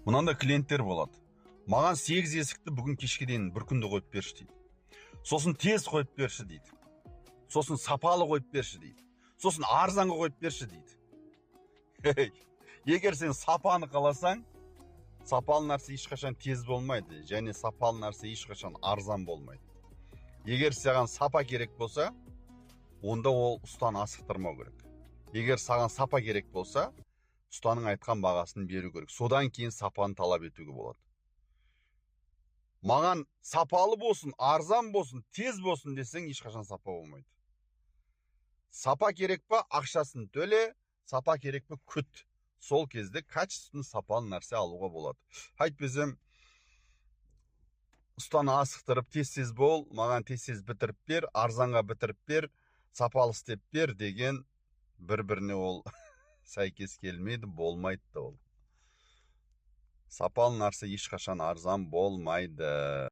Мынандай клиенттер болады. Маған 8 есікті бүгін кешке дейін бір күнде қойып берші дейді. Сосын тез қойып берші дейді. Сосын сапалы қойып берші дейді. Сосын арзанға қойып берші дейді. Егер сен сапаны қаласаң, сапалы нәрсе ешқашан тез болмайды, және сапалы нәрсе ешқашан арзан болмайды. Егер саған сапа керек болса, онда ол ұстаны асықтырмау керек. Егер саған сапа керек болса, ұстаның айтқан бағасын беру керек. Содан кейін сапаны талап етуге болады. Маған сапалы болсын, арзан болсын, тез болсын десең, ешқашан сапа болмайды. Сапа керек па, ақшасын төле, сапа керек па, күт. Сол кезде качественный сапалы нәрсе алуға болады. Айтпесем, ұстаны асықтырып тез бол, маған тез бітіріп бер, арзанға бітіріп бер, сапалы істеп бер деген бір-біріне ол сәйкес келмейді, болмайды да ол. Сапалы нәрсе ешқашан арзан болмайды.